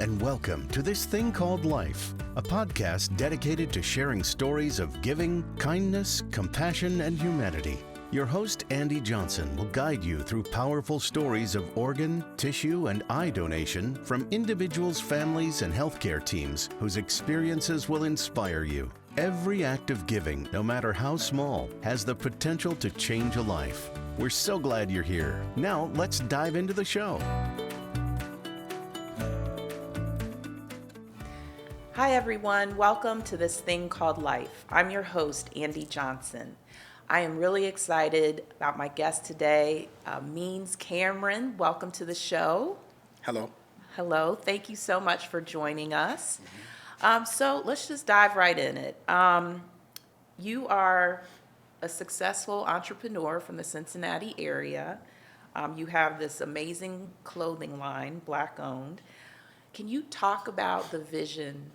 and welcome to This Thing Called Life, a podcast dedicated to sharing stories of giving, kindness, compassion, and humanity. Your host, Andy Johnson, will guide you through powerful stories of organ, tissue, and eye donation from individuals, families, and healthcare teams whose experiences will inspire you. Every act of giving, no matter how small, has the potential to change a life. We're so glad you're here. Now, let's dive into the show. Hi everyone, welcome to This Thing Called Life. I'm your host, Andy Johnson. I am really excited about my guest today, Means Cameron. Welcome to the show. Hello. Hello, thank you so much for joining us. So let's just dive right in it. You are a successful entrepreneur from the Cincinnati area. You have this amazing clothing line, Black owned. Can you talk about the vision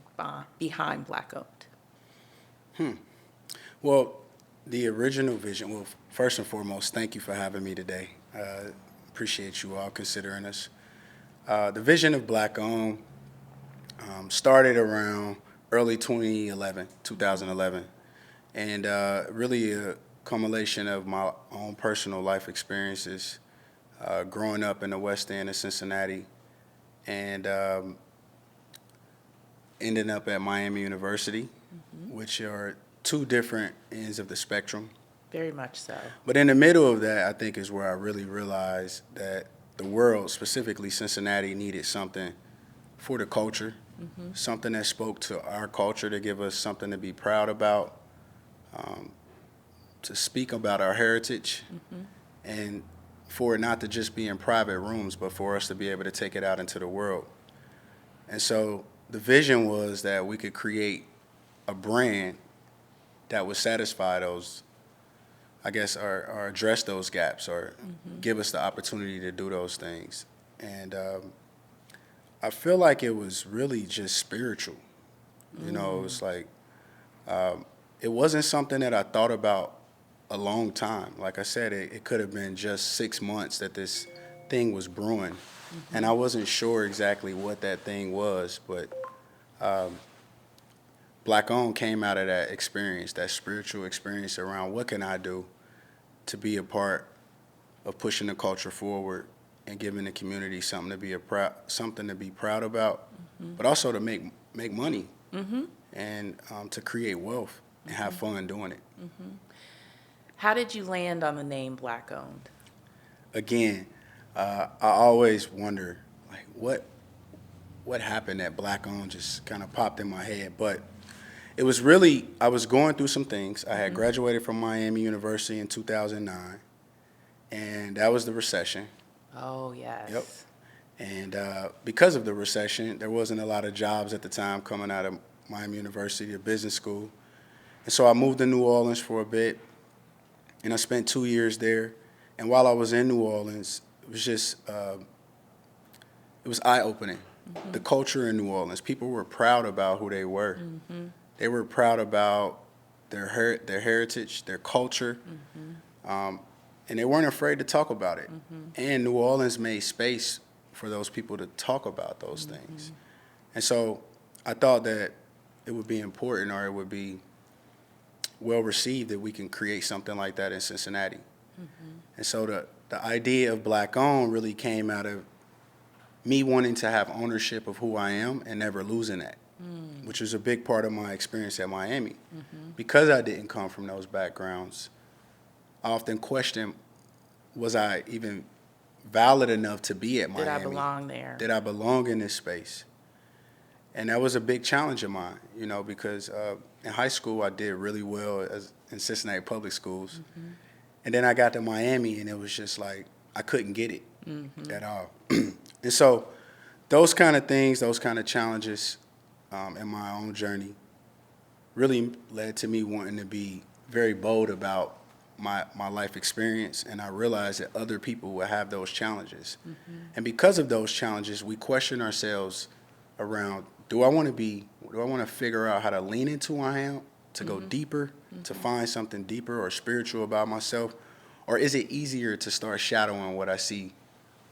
behind Black owned? Well, the original vision, well, first and foremost, thank you for having me today. Appreciate you all considering us. The vision of Black owned started around early 2011, and really a culmination of my own personal life experiences growing up in the West End of Cincinnati and ending up at Miami University, which are two different ends of the spectrum. Very much so. But in the middle of that, I think is where I really realized that the world, specifically Cincinnati, needed something for the culture, something that spoke to our culture, to give us something to be proud about, to speak about our heritage, and for it not to just be in private rooms, but for us to be able to take it out into the world. And so the vision was that we could create a brand that would satisfy those, I guess, or address those gaps, or give us the opportunity to do those things. And I feel like it was really just spiritual. You know, it was like, it wasn't something that I thought about a long time. Like I said, it could have been just 6 months that this thing was brewing. And I wasn't sure exactly what that thing was, but Black owned came out of that experience, that spiritual experience around what can I do to be a part of pushing the culture forward and giving the community something to be proud about, but also to make money and to create wealth and have fun doing it. How did you land on the name Black owned? Again, I always wonder, like, what happened that Black owned just kind of popped in my head. But it was really, I was going through some things. I had graduated from Miami University in 2009, and that was the recession. Oh, yes. Yep. And because of the recession, there wasn't a lot of jobs at the time coming out of Miami University, a business school. And so I moved to New Orleans for a bit, and I spent 2 years there. And while I was in New Orleans, it was just, it was eye-opening. The culture in New Orleans, people were proud about who they were. They were proud about their heritage, their culture, and they weren't afraid to talk about it. And New Orleans made space for those people to talk about those things. And so I thought that it would be important, or it would be well received, that we can create something like that in Cincinnati. And so the idea of Black owned really came out of me wanting to have ownership of who I am and never losing that, which was a big part of my experience at Miami. Because I didn't come from those backgrounds, I often question, was I even valid enough to be at Miami? Did I belong there? Did I belong in this space? And that was a big challenge of mine, you know, because in high school I did really well in Cincinnati public schools. And then I got to Miami, and it was just like I couldn't get it at all. And so those kind of things, those kind of challenges in my own journey really led to me wanting to be very bold about my life experience. And I realized that other people will have those challenges. And because of those challenges, we question ourselves around, do I want to figure out how to lean into who I am, to go deeper, to find something deeper or spiritual about myself? Or is it easier to start shadowing what I see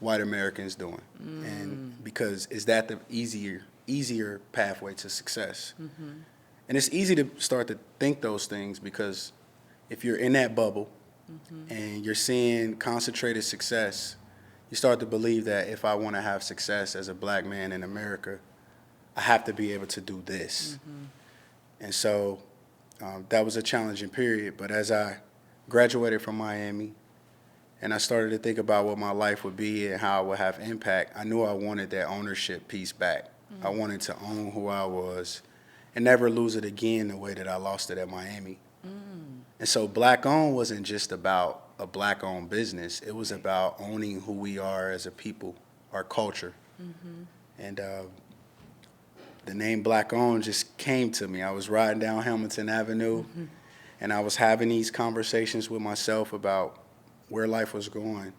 white Americans doing? And because is that the easier pathway to success? And it's easy to start to think those things because if you're in that bubble and you're seeing concentrated success, you start to believe that if I want to have success as a black man in America, I have to be able to do this. And so that was a challenging period. But as I graduated from Miami and I started to think about what my life would be and how I would have impact, I knew I wanted that ownership piece back. I wanted to own who I was and never lose it again the way that I lost it at Miami. And so Black-owned wasn't just about a Black-owned business. It was about owning who we are as a people, our culture. And the name Black-owned just came to me. I was riding down Hamilton Avenue, and I was having these conversations with myself about where life was going.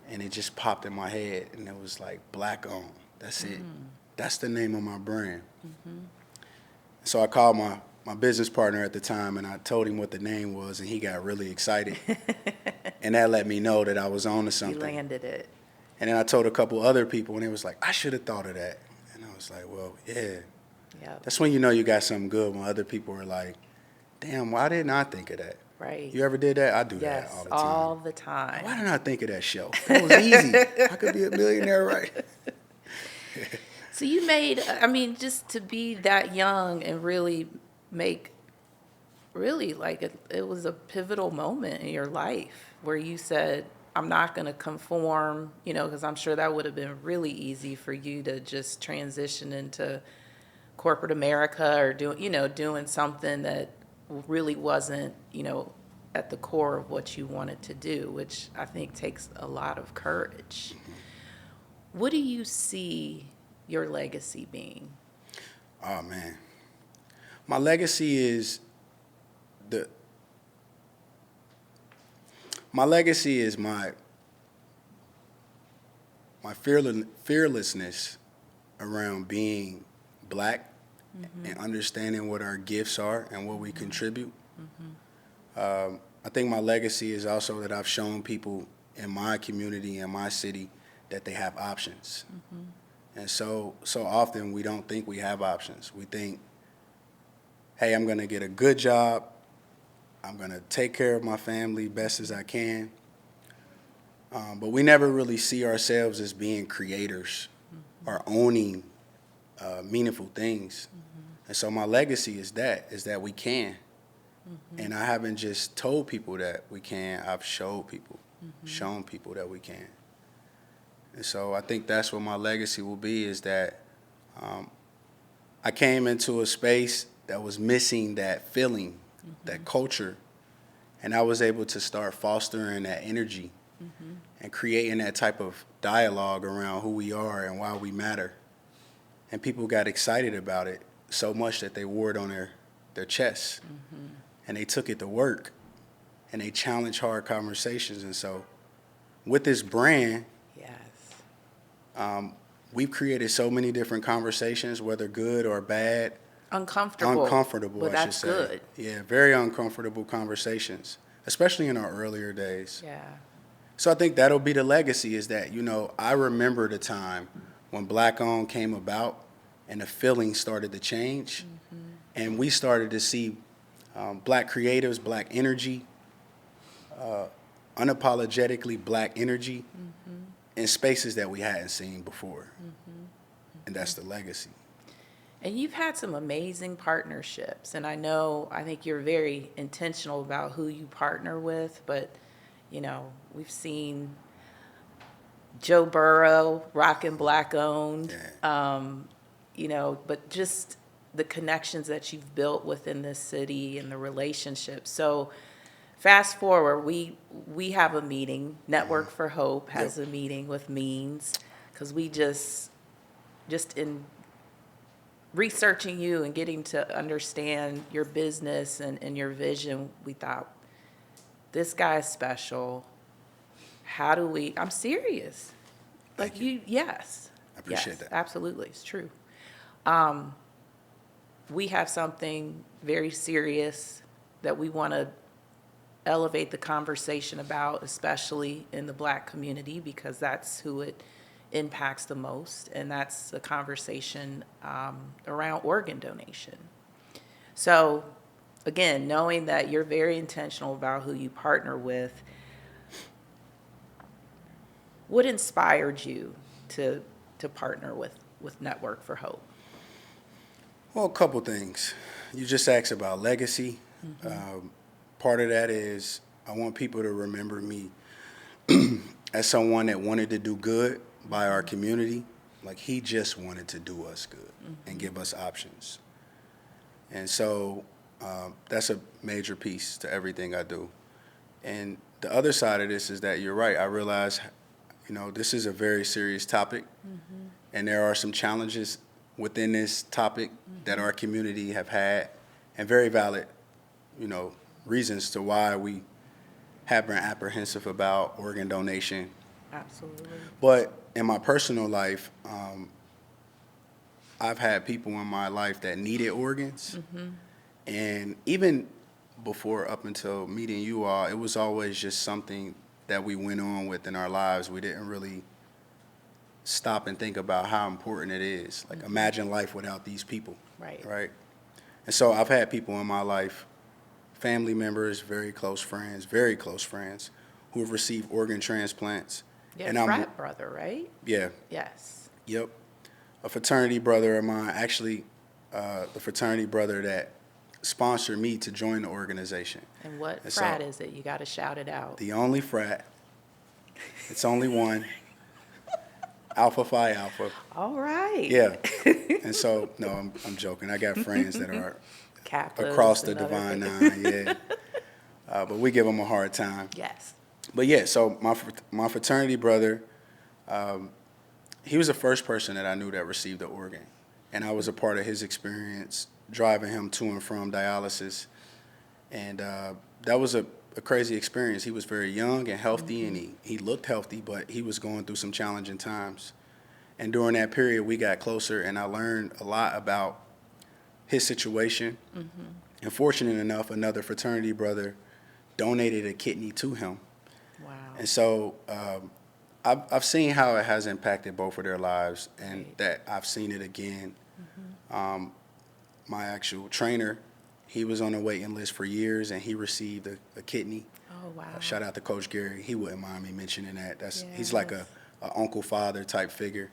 And it just popped in my head, and it was like, Black-owned. That's it. That's the name of my brand. So I called my business partner at the time, and I told him what the name was, and he got really excited. And that let me know that I was on to something. You landed it. And then I told a couple other people, and they was like, I should have thought of that. And I was like, well, yeah. Yep. That's when you know you got something good, when other people are like, damn, why didn't I think of that? Right. You ever did that? I do Yes, that all the time. all the time. Why didn't I think of that show? That was easy. I could be a millionaire, right? So you made, I mean, just to be that young and really make, really like it was a pivotal moment in your life where you said, I'm not going to conform, you know, because I'm sure that would have been really easy for you to just transition into corporate America or doing something that really wasn't, at the core of what you wanted to do, which I think takes a lot of courage. What do you see your legacy being? Oh, man. My legacy is my fearlessness around being black and understanding what our gifts are and what we contribute. I think my legacy is also that I've shown people in my community and my city that they have options. And so often we don't think we have options. We think, hey, I'm going to get a good job. I'm going to take care of my family best as I can. But we never really see ourselves as being creators or owning meaningful things. And so my legacy is that we can. And I haven't just told people that we can, I've shown people that we can. And so I think that's what my legacy will be, is that I came into a space that was missing that feeling, that culture, and I was able to start fostering that energy and creating that type of dialogue around who we are and why we matter. And people got excited about it so much that they wore it on their chests. And they took it to work, and they challenged hard conversations. And so with this brand, we've created so many different conversations, whether good or bad. Uncomfortable, I that's should say. good. Yeah, very uncomfortable conversations, especially in our earlier days. Yeah. So I think that'll be the legacy, is that, I remember the time when Black-owned came about and the feeling started to change. And we started to see black creatives, black energy, unapologetically black energy in spaces that we hadn't seen before. And that's the legacy. And you've had some amazing partnerships, and I think you're very intentional about who you partner with, but, we've seen Joe Burrow rocking Black-owned, but just the connections that you've built within this city and the relationships. So fast forward, we have a meeting, Network for Hope has a meeting with Means, because we just in researching you and getting to understand your business and your vision, we thought, this guy is special. How do we, I'm serious. Like yes. I appreciate that. Absolutely, it's true. We have something very serious that we want to elevate the conversation about, especially in the Black community, because that's who it impacts the most, and that's the conversation around organ donation. So, again, knowing that you're very intentional about who you partner with, what inspired you to partner with Network for Hope? Well, a couple things. You just asked about legacy. Part of that is I want people to remember me as someone that wanted to do good by our community. Like, he just wanted to do us good and give us options. And so that's a major piece to everything I do. And the other side of this is that you're right. I realize, this is a very serious topic, and there are some challenges within this topic that our community have had, and very valid, reasons to why we have been apprehensive about organ donation. Absolutely. But in my personal life, I've had people in my life that needed organs. And even before, up until meeting you all, it was always just something that we went on with in our lives. We didn't really stop and think about how important it is. Like, imagine life without these people. Right? And so I've had people in my life, family members, very close friends, who have received organ transplants. Yeah, And frat brother, right? Yeah. Yes. Yep. A fraternity brother of mine, actually, the fraternity brother that sponsored me to join the organization. And what And frat so, is it? You got to shout it out. The only frat. It's only one. Alpha Phi Alpha. All right. Yeah. And so, no, I'm joking. I got friends that are Kappas across the and other Divine things. Nine, yeah. But we give them a hard time. Yes. But yeah, so my fraternity brother, he was the first person that I knew that received the organ. And I was a part of his experience driving him to and from dialysis. And that was a crazy experience. He was very young and healthy, and he looked healthy, but he was going through some challenging times. And during that period, we got closer, and I learned a lot about his situation. And fortunate enough, another fraternity brother donated a kidney to him. Wow. And so I've seen how it has impacted both of their lives, and Right. that I've seen it again. My actual trainer, he was on the waiting list for years, and he received a kidney. Oh, wow. Shout out to Coach Gary. He wouldn't mind me mentioning that. He's like a uncle father type figure.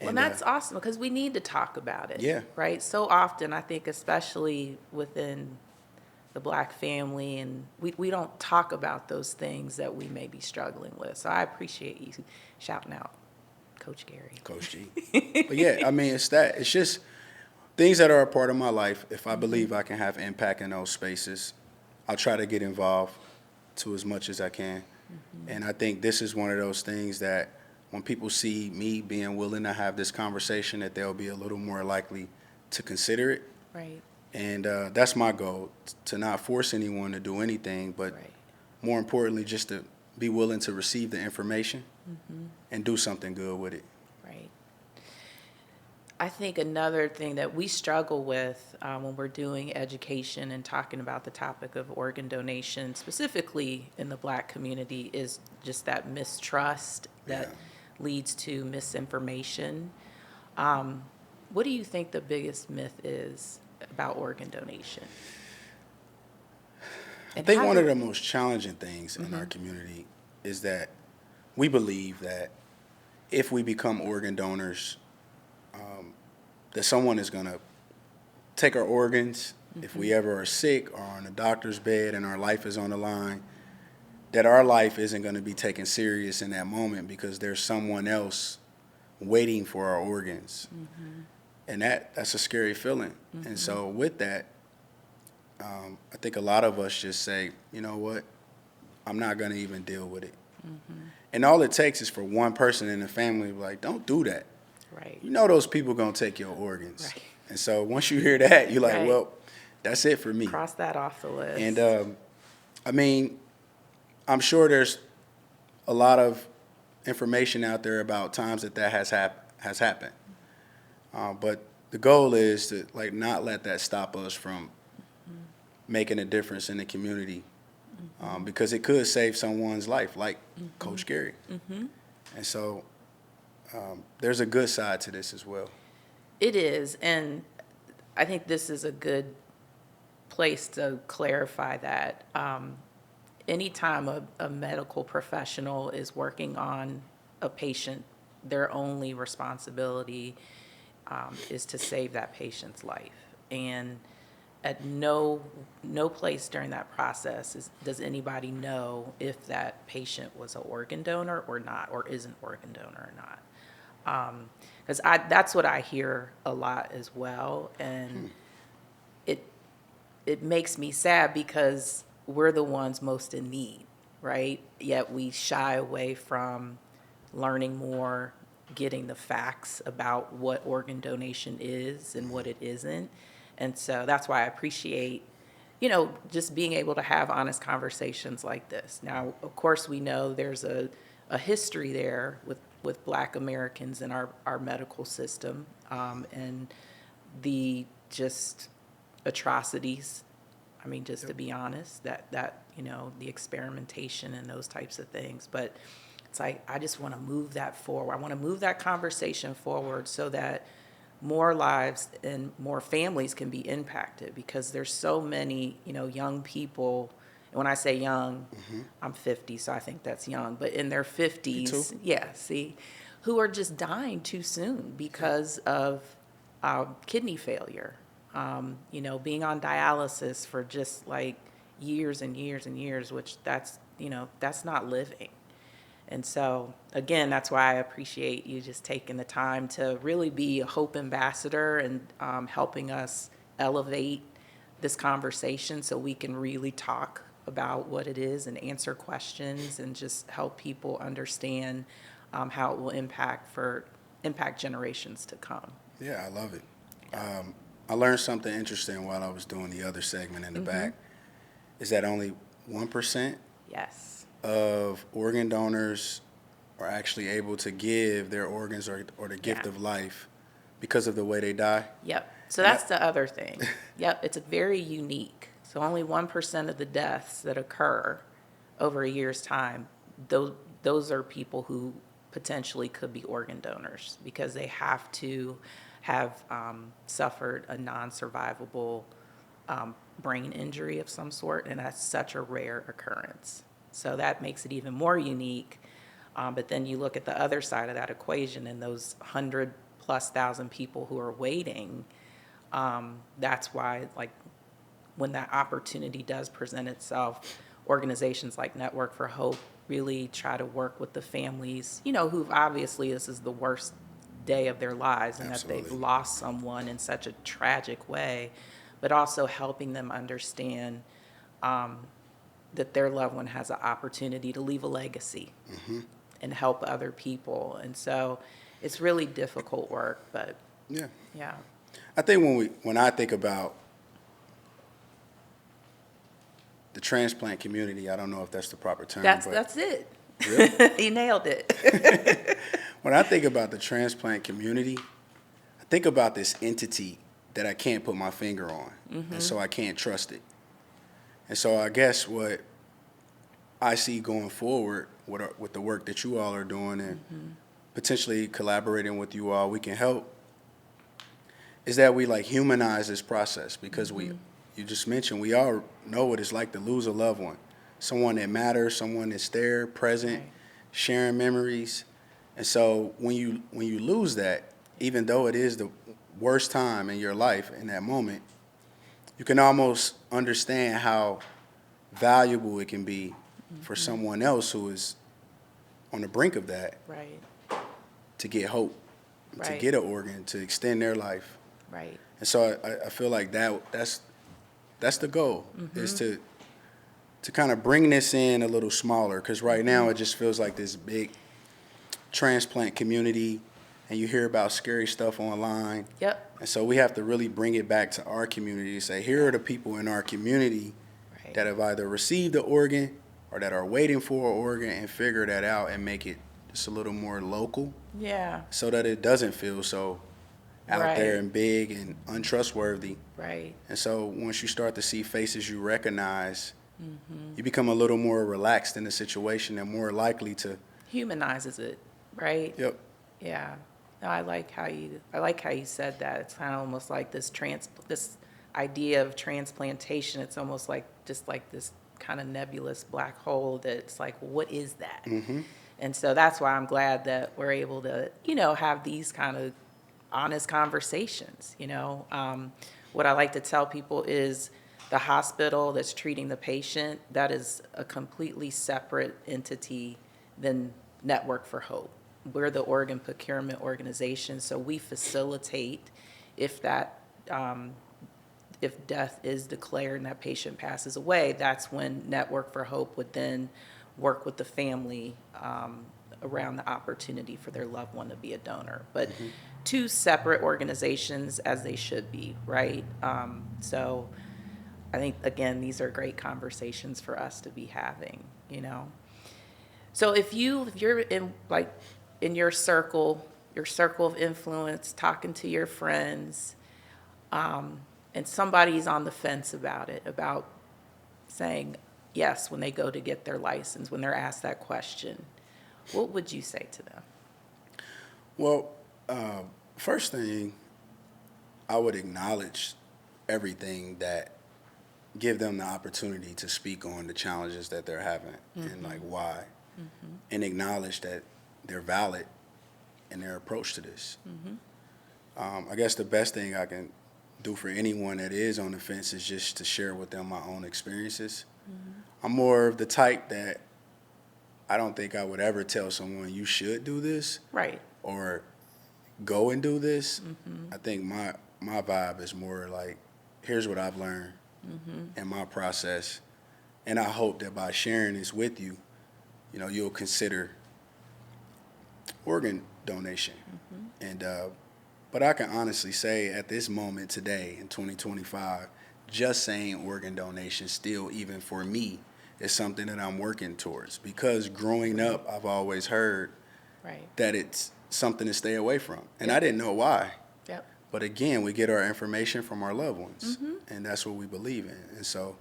Well, And, that's awesome, because we need to talk about it. Yeah. Right? So often, I think, especially within the Black family, and we don't talk about those things that we may be struggling with. So I appreciate you shouting out Coach Gary. Coach G. But yeah, I mean, it's just things that are a part of my life. If I believe I can have impact in those spaces, I'll try to get involved to as much as I can. And I think this is one of those things that when people see me being willing to have this conversation, that they'll be a little more likely to consider it. Right. And that's my goal, to not force anyone to do anything, but Right. more importantly, just to be willing to receive the information and do something good with it. Right. I think another thing that we struggle with when we're doing education and talking about the topic of organ donation, specifically in the Black community, is just that mistrust that leads to misinformation. What do you think the biggest myth is about organ donation? I think one of the most challenging things in our community is that we believe that if we become organ donors, that someone is going to take our organs if we ever are sick or on a doctor's bed and our life is on the line, that our life isn't going to be taken serious in that moment because there's someone else waiting for our organs. And that's a scary feeling. And so with that, I think a lot of us just say, you know what, I'm not going to even deal with it. And all it takes is for one person in the family to be like, don't do that. Right. You know those people going to take your organs. Right. And so once you hear that, you're like, Right. well, that's it for me. Cross that off the list. And I mean, I'm sure there's a lot of information out there about times that has happened. But the goal is to not let that stop us from making a difference in the community because it could save someone's life, like Coach Gary. And so there's a good side to this as well. It is, and I think this is a good place to clarify that. Anytime a medical professional is working on a patient, their only responsibility is to save that patient's life. And at no place during that process does anybody know if that patient was an organ donor or not, or is an organ donor or not. Because that's what I hear a lot as well, and it makes me sad because we're the ones most in need, right? Yet we shy away from learning more, getting the facts about what organ donation is and what it isn't. And so that's why I appreciate, just being able to have honest conversations like this. Now, of course, we know there's a history there with Black Americans in our medical system, and the just atrocities. I mean, just to be honest, that the experimentation and those types of things. But it's like, I just want to move that forward. I want to move that conversation forward so that more lives and more families can be impacted, because there's so many, young people. And when I say young, I'm 50, so I think that's young, but in their 50s, who are just dying too soon because of kidney failure. Being on dialysis for just like years and years and years, which that's not living. And so, again, that's why I appreciate you just taking the time to really be a hope ambassador and helping us elevate this conversation so we can really talk about what it is and answer questions and just help people understand how it will impact generations to come. Yeah, I love it. I learned something interesting while I was doing the other segment in the back, is that only 1% Yes. of organ donors are actually able to give their organs or the gift of life because of the way they die. Yep. So that's the other thing. Yep. It's very unique. So only 1% of the deaths that occur over a year's time, those are people who potentially could be organ donors because they have to have suffered a non-survivable brain injury of some sort, and that's such a rare occurrence. So that makes it even more unique. But then you look at the other side of that equation and those 100,000+ people who are waiting. That's why, like, when that opportunity does present itself, organizations like Network for Hope really try to work with the families, who've obviously this is the worst day of their lives and Absolutely. that they've lost someone in such a tragic way, but also helping them understand that their loved one has an opportunity to leave a legacy and help other people. And so it's really difficult work, but yeah. I think when I think about the transplant community, I don't know if that's the proper term. That's it. Really? You nailed it. When I think about the transplant community, I think about this entity that I can't put my finger on, and so I can't trust it. And so I guess what I see going forward with the work that you all are doing and potentially collaborating with you all, we can help, is that we like humanize this process, because you just mentioned, we all know what it's like to lose a loved one, someone that matters, someone that's there, present, sharing memories. And so when you lose that, even though it is the worst time in your life in that moment, you can almost understand how valuable it can be for someone else who is on the brink of that, Right. to get hope, to Right. get an organ, to extend their life. Right. And so I feel like that's the goal, is to kind of bring this in a little smaller, because right now it just feels like this big transplant community, and you hear about scary stuff online. Yep. And so we have to really bring it back to our community and say, here are the people in our community Right. that have either received the organ or that are waiting for an organ, and figure that out and make it just a little more local, Yeah. so that it doesn't feel so out Right. there and big and untrustworthy. Right. And so once you start to see faces you recognize You become a little more relaxed in the situation and more likely to. Humanizes it, right? Yep. Yeah. No, I like how you said that. It's kind of almost like this idea of transplantation. It's almost like just like this kind of nebulous black hole that's like, what is that? And so that's why I'm glad that we're able to, have these kind of honest conversations. What I like to tell people is the hospital that's treating the patient, that is a completely separate entity than Network for Hope. We're the organ procurement organization, so we facilitate if if death is declared and that patient passes away, that's when Network for Hope would then work with the family around the opportunity for their loved one to be a donor. But two separate organizations, as they should be, right? So I think, again, these are great conversations for us to be having, So if you're in your circle of influence, talking to your friends, and somebody's on the fence about saying yes when they go to get their license, when they're asked that question, what would you say to them? Well, first thing, I would acknowledge everything that give them the opportunity to speak on the challenges that they're having and like why, and acknowledge that they're valid in their approach to this. I guess the best thing I can do for anyone that is on the fence is just to share with them my own experiences. I'm more of the type that I don't think I would ever tell someone you should do this, Right. or go and do this. I think my vibe is more like, here's what I've learned in my process, and I hope that by sharing this with you, you'll consider organ donation. And but I can honestly say at this moment today in 2025, just saying organ donation still, even for me, is something that I'm working towards, because growing up I've always heard that it's something to stay away from, and I didn't know why. But again, we get our information from our loved ones, and that's what we believe in. And so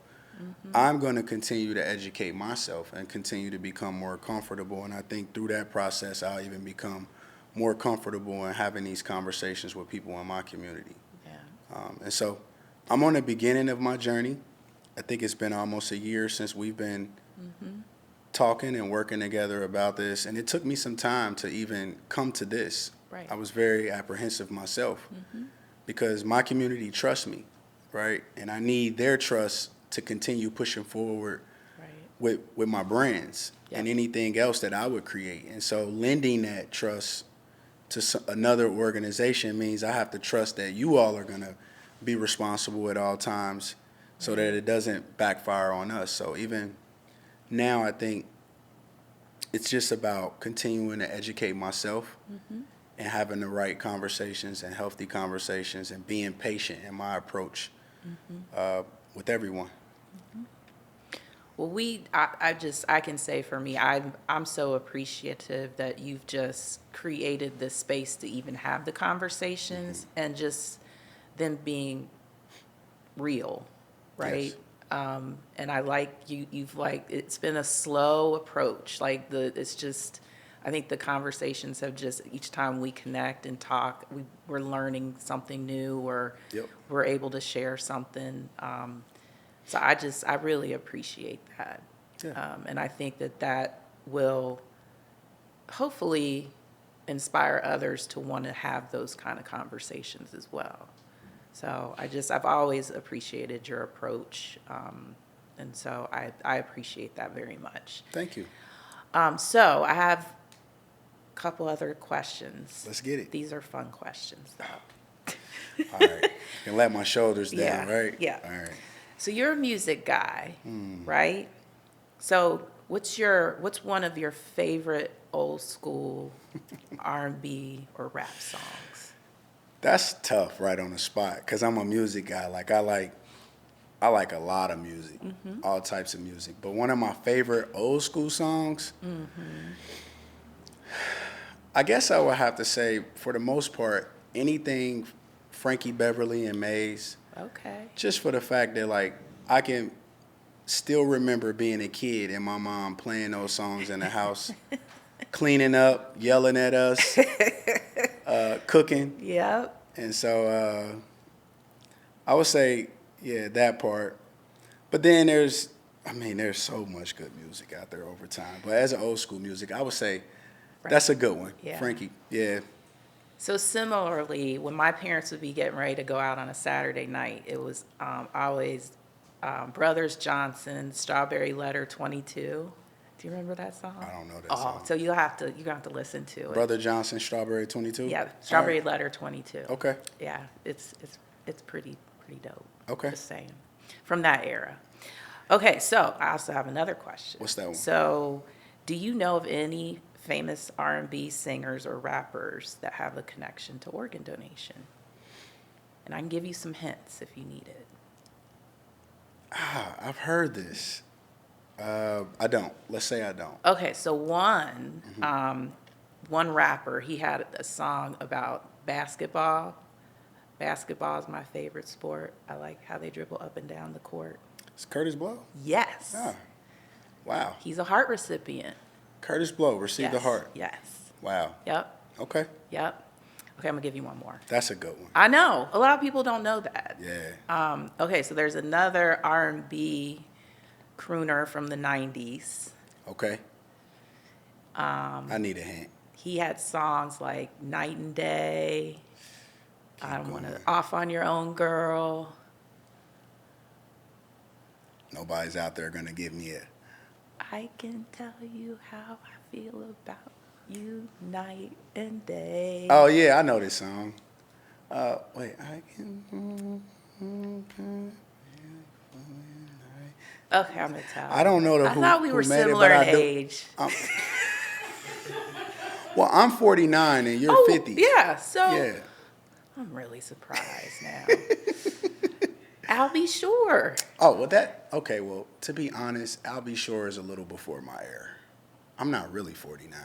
I'm going to continue to educate myself and continue to become more comfortable. And I think through that process, I'll even become more comfortable in having these conversations with people in my community. And so I'm on the beginning of my journey. I think it's been almost a year since we've been talking and working together about this. And it took me some time to even come to this. I was very apprehensive myself because my community trusts me, right? And I need their trust to continue pushing forward with my brands and anything else that I would create. And so lending that trust to another organization means I have to trust that you all are going to be responsible at all times so that it doesn't backfire on us. So even now, I think it's just about continuing to educate myself and having the right conversations and healthy conversations and being patient in my approach with everyone. Well, I can say for me, I'm so appreciative that you've just created this space to even have the conversations and just them being real, right? Yes. And I like you've it's been a slow approach. It's just, I think the conversations have just, each time we connect and talk, we're learning something new, or we're able to share something. So I really appreciate that. And I think that will hopefully inspire others to want to have those kind of conversations as well. So I've always appreciated your approach. And so I appreciate that very much. Thank you. So I have a couple other questions. Let's get it. These are fun questions, though. All right. You can let my shoulders down, right? Yeah. All right. So you're a music guy, right? So what's one of your favorite old school R&B or rap songs? That's tough right on the spot because I'm a music guy. I like a lot of music, all types of music. But one of my favorite old school songs, I guess I would have to say, for the most part, anything Frankie Beverly and Maze. Okay. Just for the fact that I can still remember being a kid and my mom playing those songs in the house, cleaning up, yelling at us, cooking. Yep. And so I would say, yeah, that part. But then there's so much good music out there over time. But as an old school music, I would say that's a good one. Yeah. Frankie, yeah. So similarly, when my parents would be getting ready to go out on a Saturday night, it was always Brothers Johnson, Strawberry Letter 22. Do you remember that song? I don't know that song. So you're gonna have to listen to it. Brother Johnson, Strawberry 22? Yeah, Strawberry All right. Letter 22. Okay. Yeah, it's pretty dope. Okay. Just saying. From that era. Okay, so I also have another question. What's that one? So, do you know of any famous R&B singers or rappers that have a connection to organ donation? And I can give you some hints if you need it. I've heard this. I don't. Let's say I don't. Okay, so one rapper, he had a song about basketball. Basketball is my favorite sport. I like how they dribble up and down the court. It's Curtis Blow? Yes. Ah, wow. He's a heart recipient. Curtis Blow received a Yes, heart. Yes. Wow. Yep. Okay. Yep. Okay, I'm gonna give you one more. That's a good one. I know a lot of people don't know that. Yeah. Okay, so there's another R&B crooner from the '90s. Okay. I need a hint. He had songs like "Night and Day," "I Don't Want to," going. "Off on Your Own Girl." Nobody's out there gonna give me a. I can tell you how I feel about you night and day. Oh yeah, I know this song. Wait, I can. Okay, I'm gonna tell. I don't know I thought we were who made it, similar but in I do. age. Well, I'm 49 and you're Oh, 50. yeah. So Yeah. I'm really surprised now. I'll be sure. Oh, well that. Okay, well to be honest, I'll be sure is a little before my era. I'm not really 49.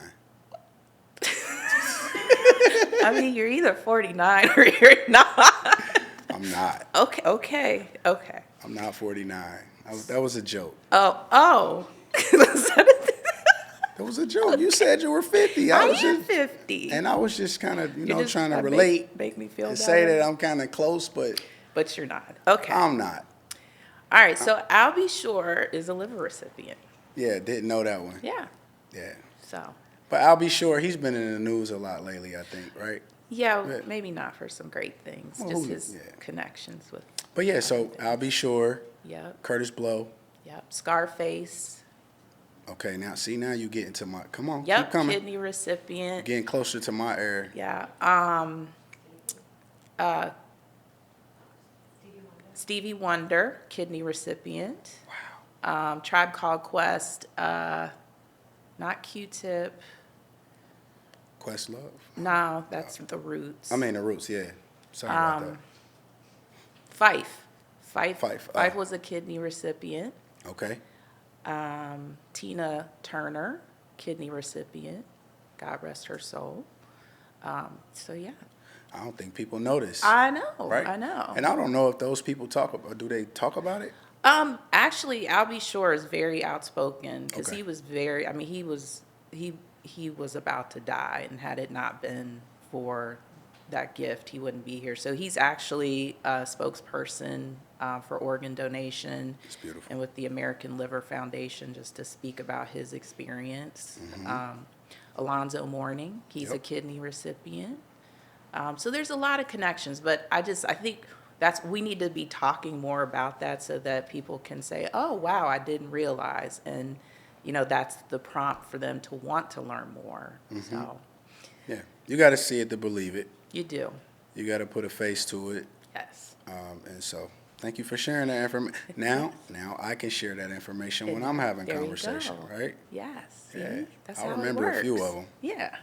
I mean, you're either 49 or you're not. I'm not. Okay. I'm not 49. That was a joke. Oh. That was a joke. You said you were 50. I was am just, 50. and I was just kind of, You're just trying to trying relate make me feel and better. say that I'm kind of close, but But you're not. Okay. I'm not. All right. So I'll be sure is a liver recipient. Yeah, didn't know that one. Yeah. Yeah. So. But I'll be sure he's been in the news a lot lately, I think, right? Yeah, Yeah. maybe not for some great things. Well, just who- his yeah. connections with. But yeah, so I'll be sure. Yep. Curtis Blow. Scarface. Okay, now you get into my. Come on, Yep. keep coming. Kidney recipient. Getting closer to my era. Yeah. Stevie Wonder, kidney recipient. Wow. Tribe Called Quest, not Q-Tip. Questlove. No, that's the Roots. I mean the Roots. Yeah. Sorry about that. Fife. Fife. Was a kidney recipient. Okay. Tina Turner, kidney recipient. God rest her soul. So yeah. I don't think people know this. I know. Right? I know. And I don't know if those people talk about. Do they talk about it? Actually, I'll be sure is very outspoken because Okay. he was very. I mean, he was about to die, and had it not been for that gift, he wouldn't be here. So he's actually a spokesperson for organ donation. It's beautiful. And with the American Liver Foundation, just to speak about his experience. Alonzo Mourning, he's a Yep. kidney recipient. So there's a lot of connections, but I think we need to be talking more about that so that people can say, oh, wow, I didn't realize. And, that's the prompt for them to want to learn more. So Yeah. You got to see it to believe it. you do. You got to put a face to it. Yes. And so, thank you for sharing that information. Now I can share that information when I'm having There you conversation, go. right? Yes. See? Yeah. That's I how remember it a few works. of 'em. Yeah.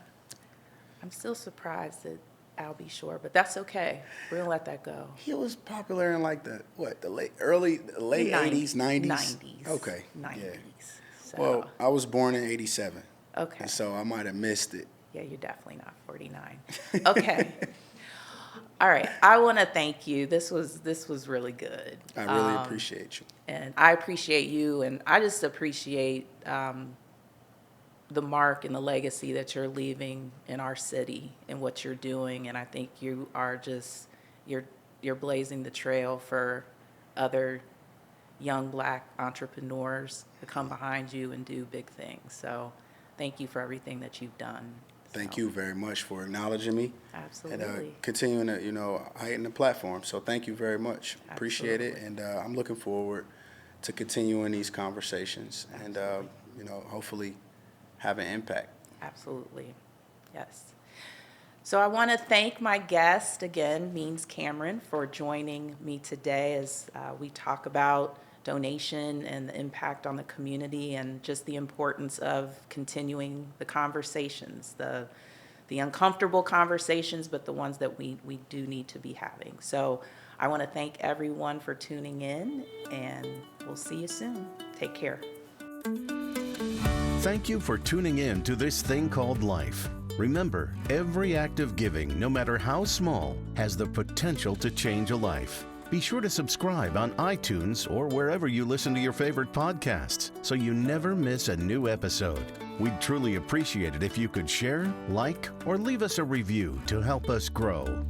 I'm still surprised that I'll be sure, but that's okay. We're gonna let that go. He was popular in like the late 80s, 90s? 90s. Okay. 90s. Yeah. So, Well, I was born in 87. okay. And so I might have missed it. Yeah, you're definitely not 49. Okay. All right. I want to thank you. This was really good. I really appreciate you. And I appreciate you, and I just appreciate the mark and the legacy that you're leaving in our city and what you're doing. And I think you are just, you're blazing the trail for other young Black entrepreneurs to come behind you and do big things. So thank you for everything that you've done. Thank you very much for acknowledging me. Absolutely. And continuing to, heighten the platform. So thank you very much. Appreciate it. And I'm looking forward to continuing these conversations and, hopefully have an impact. Absolutely. Yes. So I want to thank my guest again, Means Cameron, for joining me today as we talk about donation and the impact on the community and just the importance of continuing the conversations, the uncomfortable conversations, but the ones that we do need to be having. So I want to thank everyone for tuning in, and we'll see you soon. Take care. Thank you for tuning in to This Thing Called Life. Remember, every act of giving, no matter how small, has the potential to change a life. Be sure to subscribe on iTunes or wherever you listen to your favorite podcasts so you never miss a new episode. We'd truly appreciate it if you could share, like, or leave us a review to help us grow.